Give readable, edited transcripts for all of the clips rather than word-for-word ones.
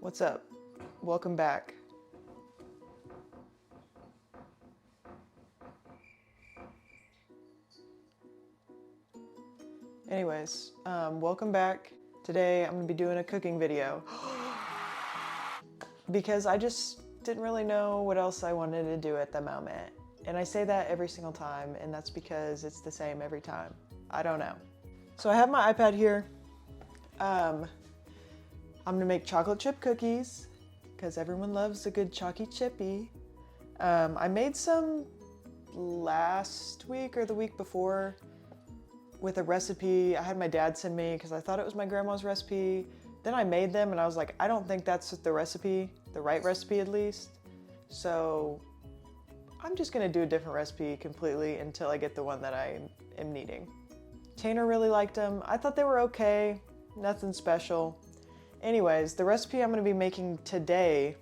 What's up? Welcome back. Anyways, welcome back. Today I'm gonna be doing a cooking video because I just didn't really know what else I wanted to do at the moment. And I say that every single time, and that's because it's the same every time. I don't know. So I have my iPad here. I'm gonna make chocolate chip cookies because everyone loves a good chalky chippy. I made some last week or the week before with a recipe I had my dad send me because I thought it was my grandma's recipe. Then I made them and I was like, I don't think that's the recipe, the right recipe at least. So I'm just gonna do a different recipe completely until I get the one that I am needing. Tanner really liked them. I thought they were okay, nothing special. Anyways, the recipe I'm gonna be making today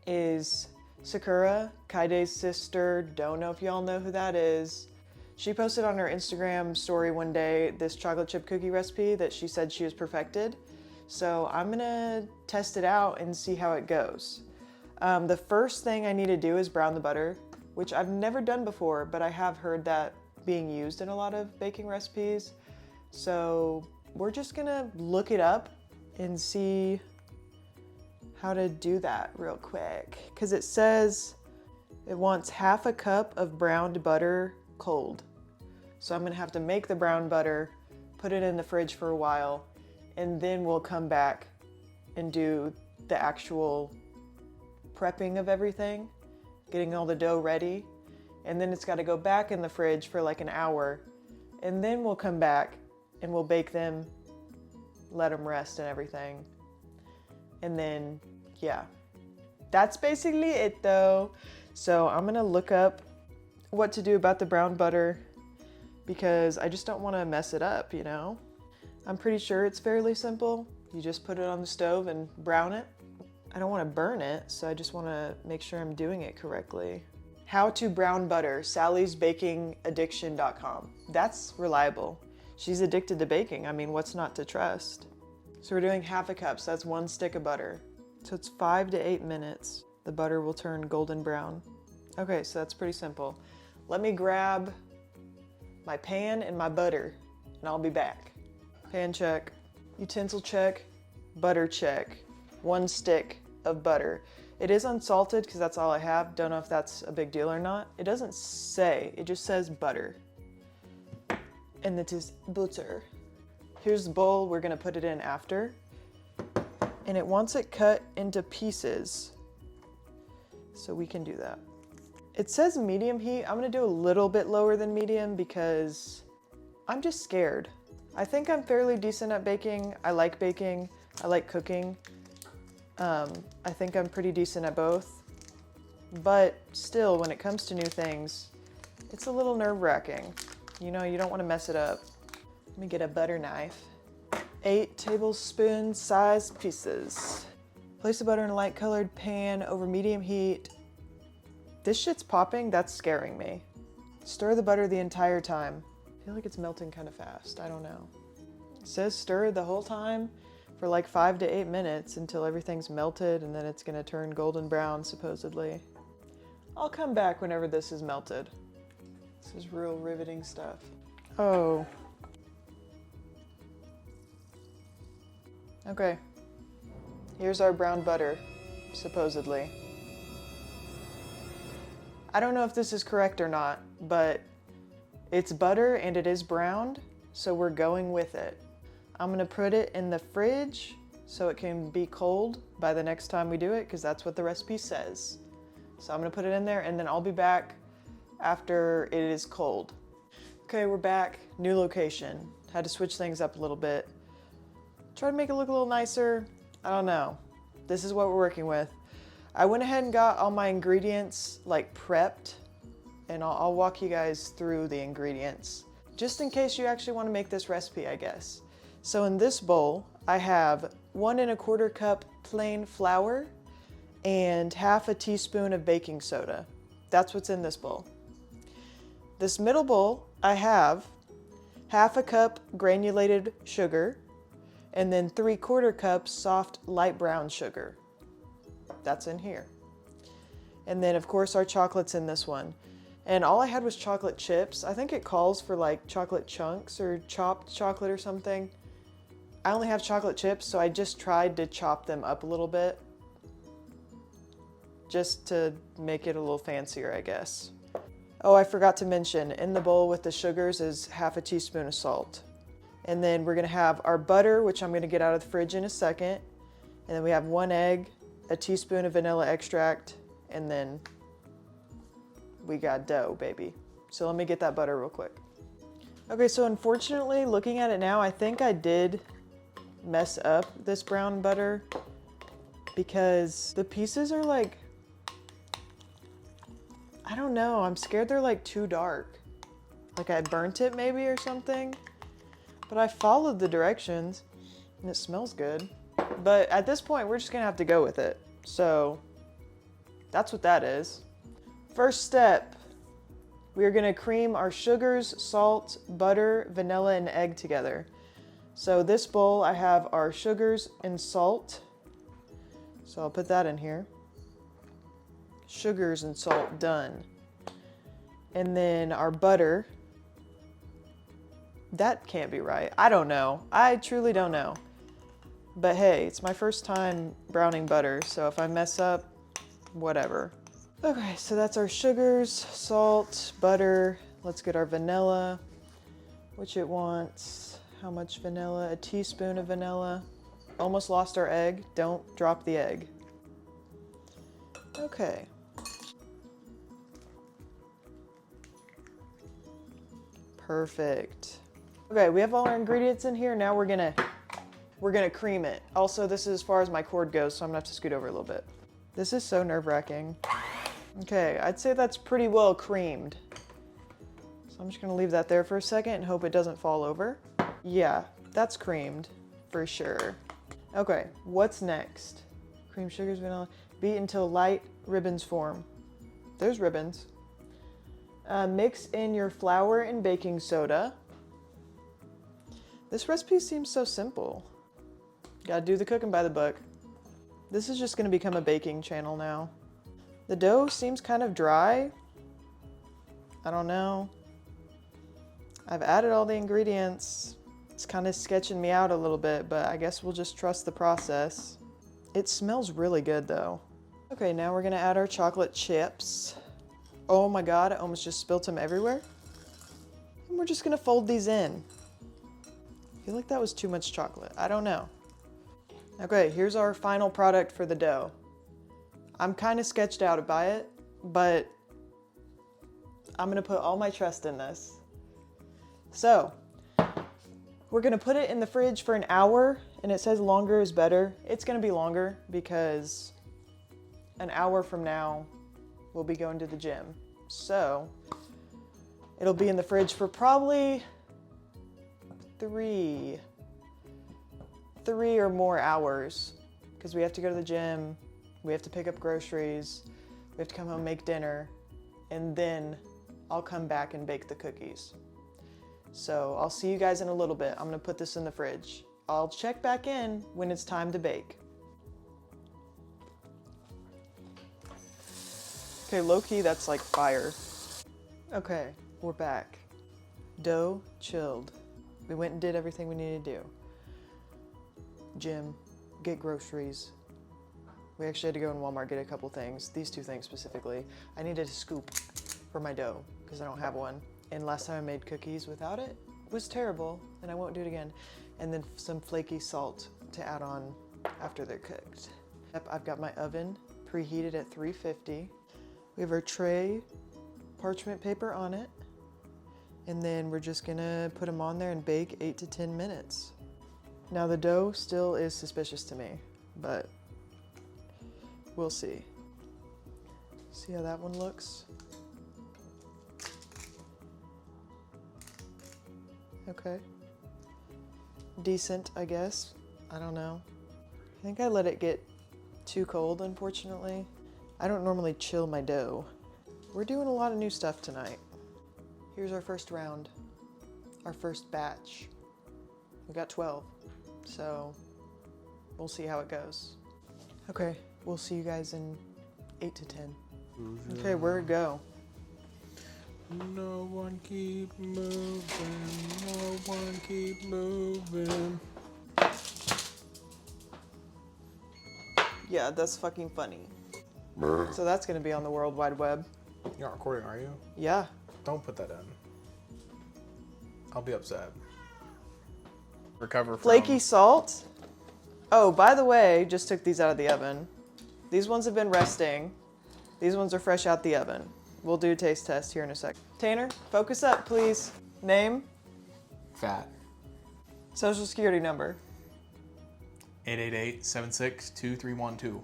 is Sakura, Kaide's sister. Don't know if y'all know who that is. She posted on her Instagram story one day this chocolate chip cookie recipe that she said she was perfected. So I'm gonna test it out and see how it goes. The first thing I need to do is brown the butter, which I've never done before, but I have heard that being used in a lot of baking recipes. So we're just gonna look it up and see how to do that real quick. Because it says it wants half a cup of browned butter cold. So I'm gonna have to make the brown butter, put it in the fridge for a while, and then we'll come back and do the actual prepping of everything, getting all the dough ready. And then it's gotta go back in the fridge for like an hour. And then we'll come back and we'll bake them, let them rest and everything. And then, yeah, that's basically it though. So I'm gonna look up what to do about the brown butter because I just don't wanna mess it up, you know? I'm pretty sure it's fairly simple. You just put it on the stove and brown it. I don't wanna burn it, so I just wanna make sure I'm doing it correctly. How to brown butter, sallysbakingaddiction.com. That's reliable. She's addicted to baking. I mean, what's not to trust? So we're doing half a cup, so that's 1 stick of butter. So it's 5 to 8 minutes. The butter will turn golden brown. Okay, so that's pretty simple. Let me grab my pan and my butter, and I'll be back. Pan check, utensil check, butter check. 1 stick of butter. It is unsalted because that's all I have. Don't know if that's a big deal or not. It doesn't say, it just says butter. And it is butter. Here's the bowl, we're gonna put it in after. And it wants it cut into pieces. So we can do that. It says medium heat. I'm gonna do a little bit lower than medium because I'm just scared. I think I'm fairly decent at baking. I like baking, I like cooking. I think I'm pretty decent at both. But still, when it comes to new things, it's a little nerve-wracking. You know, you don't wanna mess it up. Let me get a butter knife. 8 tablespoon size pieces. Place the butter in a light colored pan over medium heat. This shit's popping, that's scaring me. Stir the butter the entire time. I feel like it's melting kind of fast, I don't know. It says stir the whole time for like 5 to 8 minutes until everything's melted and then it's gonna turn golden brown supposedly. I'll come back whenever this is melted. This is real riveting stuff. Oh. Okay, here's our brown butter, supposedly. I don't know if this is correct or not, but it's butter and it is browned, so we're going with it. I'm gonna put it in the fridge so it can be cold by the next time we do it, because that's what the recipe says. So I'm gonna put it in there and then I'll be back after it is cold. Okay, we're back, new location. Had to switch things up a little bit. Try to make it look a little nicer. I don't know. This is what we're working with. I went ahead and got all my ingredients like prepped, and I'll walk you guys through the ingredients just in case you actually want to make this recipe, I guess. So in this bowl, I have 1 1/4 cup plain flour and half a teaspoon of baking soda. That's what's in this bowl. This middle bowl, I have half a cup granulated sugar, And then 3/4 cups soft light brown sugar. That's in here. And then of course our chocolate's in this one. And all I had was chocolate chips. I think it calls for like chocolate chunks or chopped chocolate or something. I only have chocolate chips, so I just tried to chop them up a little bit, just to make it a little fancier, I guess. Oh, I forgot to mention, in the bowl with the sugars is 1/2 teaspoon of salt. And then we're gonna have our butter, which I'm gonna get out of the fridge in a second. And then we have 1 egg, a teaspoon of vanilla extract, and then we got dough, baby. So let me get that butter real quick. Okay, so unfortunately, looking at it now, I think I did mess up this brown butter because the pieces are like, I don't know, I'm scared they're like too dark. Like I burnt it maybe or something, but I followed the directions and it smells good. But at this point, we're just gonna have to go with it. So that's what that is. First step, we are gonna cream our sugars, salt, butter, vanilla, and egg together. So this bowl, I have our sugars and salt. So I'll put that in here. Sugars and salt, done. And then our butter. That can't be right. I don't know. I truly don't know. But hey, it's my first time browning butter, so if I mess up, whatever. Okay, so that's our sugars, salt, butter. Let's get our vanilla, which it wants. How much vanilla? A teaspoon of vanilla. Almost lost our egg. Don't drop the egg. Okay. Perfect. Okay, we have all our ingredients in here. Now we're gonna cream it. Also, this is as far as my cord goes, so I'm gonna have to scoot over a little bit. This is so nerve-wracking. Okay, I'd say that's pretty well creamed. So I'm just gonna leave that there for a second and hope it doesn't fall over. Yeah, that's creamed for sure. Okay, what's next? Cream, sugars, vanilla. Beat until light ribbons form. There's ribbons. Mix in your flour and baking soda. This recipe seems so simple. Gotta do the cooking by the book. This is just gonna become a baking channel now. The dough seems kind of dry. I don't know. I've added all the ingredients. It's kind of sketching me out a little bit, but I guess we'll just trust the process. It smells really good though. Okay, now we're gonna add our chocolate chips. Oh my God, I almost just spilled them everywhere. And we're just gonna fold these in. I feel like that was too much chocolate. I don't know. Okay, here's our final product for the dough. I'm kind of sketched out by it, but I'm gonna put all my trust in this. So, we're gonna put it in the fridge for an hour, and it says longer is better. It's gonna be longer because an hour from now, we'll be going to the gym. So, it'll be in the fridge for probably three or more hours because we have to go to the gym, we have to pick up groceries, we have to come home, make dinner, and then I'll come back and bake the cookies. So I'll see you guys in a little bit. I'm gonna put this in the fridge. I'll check back in when it's time to bake. Okay, low-key, that's like fire. Okay, we're back. Dough chilled. We went and did everything we needed to do. Gym, get groceries. We actually had to go in Walmart, get a couple things. These two things specifically. I needed a scoop for my dough because I don't have one. And last time I made cookies without it was terrible, and I won't do it again. And then some flaky salt to add on after they're cooked. Yep, I've got my oven preheated at 350. We have our tray, parchment paper on it, and then we're just gonna put them on there and bake 8 to 10 minutes. Now the dough still is suspicious to me, but we'll see. See how that one looks? Okay. Decent, I guess. I don't know. I think I let it get too cold, unfortunately. I don't normally chill my dough. We're doing a lot of new stuff tonight. Here's our first round, our first batch. We got 12. So we'll see how it goes. Okay, we'll see you guys in 8 to 10. Okay, where'd it go? No one keep moving, no one keep moving. Yeah, that's fucking funny. So that's gonna be on the World Wide Web. You're not recording, are you? Yeah. Don't put that in. I'll be upset. Recover from... Flaky salt. Oh, by the way, just took these out of the oven. These ones have been resting. These ones are fresh out the oven. We'll do a taste test here in a sec. Tanner, focus up, please. Name, Fat. social security number. 888-76-2312.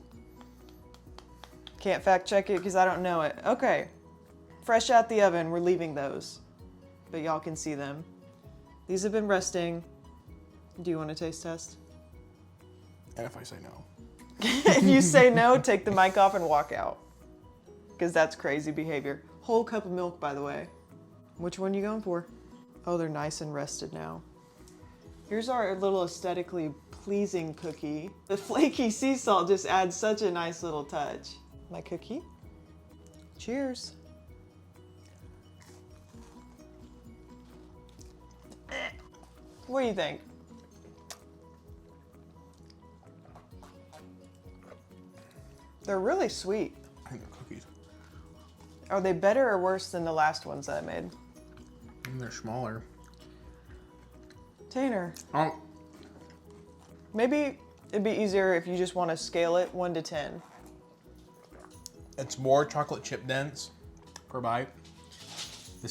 Can't fact check it because I don't know it. Okay. Fresh out the oven, we're leaving those. But y'all can see them. These have been resting. Do you want a taste test? And if I say no? If you say no, take the mic off and walk out. Because that's crazy behavior. Whole cup of milk, by the way. Which one are you going for? Oh, they're nice and rested now. Here's our little aesthetically pleasing cookie. The flaky sea salt just adds such a nice little touch. My cookie. Cheers. What do you think? They're really sweet. I think they're cookies. Are they better or worse than the last ones that I made? And they're smaller. Tanner, Oh, maybe it'd be easier if you just want to scale it 1 to 10. it's more chocolate chip dense per bite. The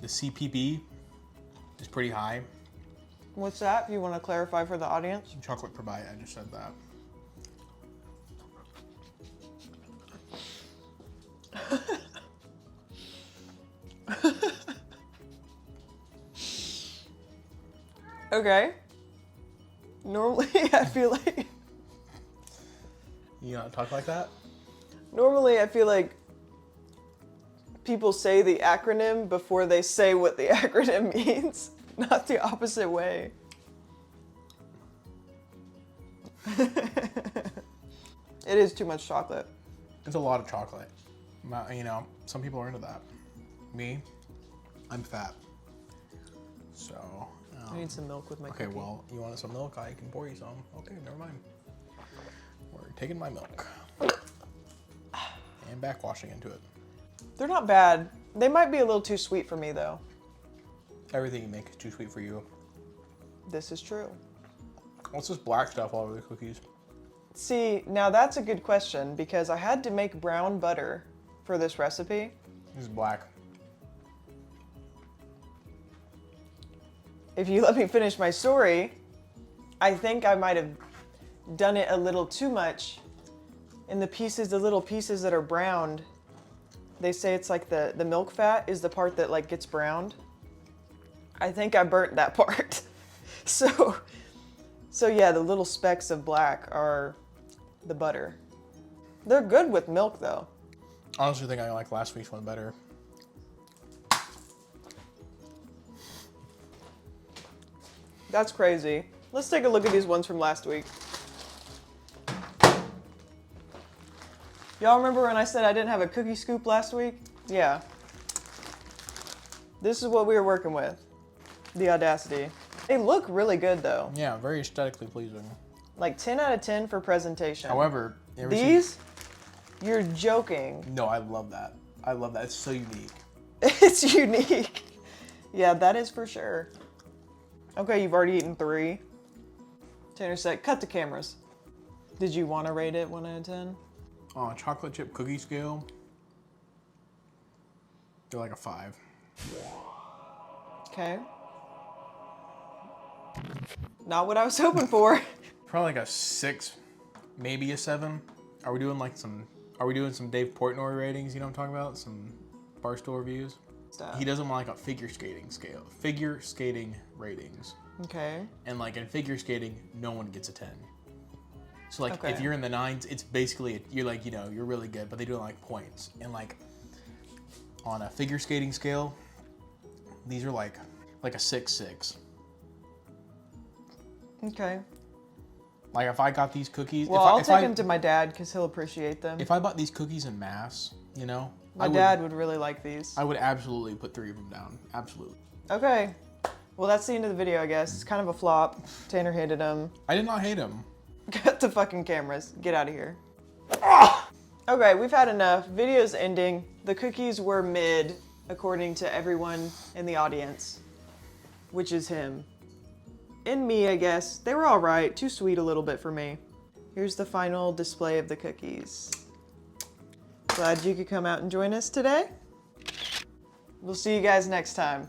CPB is pretty high. What's that? If you want to clarify for the audience. Chocolate per bite, I just said that. Okay. Normally, I feel like You not talk like that? People say the acronym before they say what the acronym means, not the opposite way. It is too much chocolate. It's a lot of chocolate. You know, some people are into that. Me, I'm fat. So. I need some milk with my Okay, cookie. well, you want some milk? I can pour you some. Okay, never mind. We're taking my milk. And backwashing into it. They're not bad. They might be a little too sweet for me, though. Everything you make is too sweet for you. This is true. What's this black stuff all over the cookies? See, now that's a good question because I had to make brown butter for this recipe. This is black. If you let me finish my story, I think I might have done it a little too much. In the little pieces that are browned, they say it's like the milk fat is the part that like gets browned. I think I burnt that part. So yeah, the little specks of black are the butter. They're good with milk though. I honestly think I like last week's one better. That's crazy. Let's take a look at these ones from last week. Y'all remember when I said I didn't have a cookie scoop last week? Yeah. This is what we were working with. The audacity. They look really good though. Yeah, very aesthetically pleasing. Like 10 out of 10 for presentation. However, you ever These? You're joking. No, I love that. I love that. It's so unique. It's unique. Yeah, that is for sure. Okay, you've already eaten 3. Tanner said, cut the cameras. Did you want to rate it 1 out of 10? Chocolate chip cookie scale. They're like a 5. Okay. Not what I was hoping for. Probably like a 6, maybe a 7. Are we doing some Dave Portnoy ratings? You know what I'm talking about? Some Barstool reviews? Stuff. He doesn't like a figure skating scale. Figure skating ratings. Okay. And like in figure skating, no one gets a 10. So like Okay. if you're in the 9s, it's basically, you're like, you know, you're really good, but they do it like points. And like on a figure skating scale, these are like a 6-6. Okay. Like if I got these cookies, Well, I'll take them to my dad because he'll appreciate them. If I bought these cookies in mass, you know, My dad would really like these. I would absolutely put 3 of them down. Absolutely. Okay. Well, that's the end of the video, I guess. It's kind of a flop. Tanner hated them. I did not hate them. Cut the fucking cameras. Get out of here. Okay, we've had enough. Video's ending. The cookies were mid, according to everyone in the audience, which is him. And me, I guess. They were all right. Too sweet a little bit for me. Here's the final display of the cookies. Glad you could come out and join us today. We'll see you guys next time.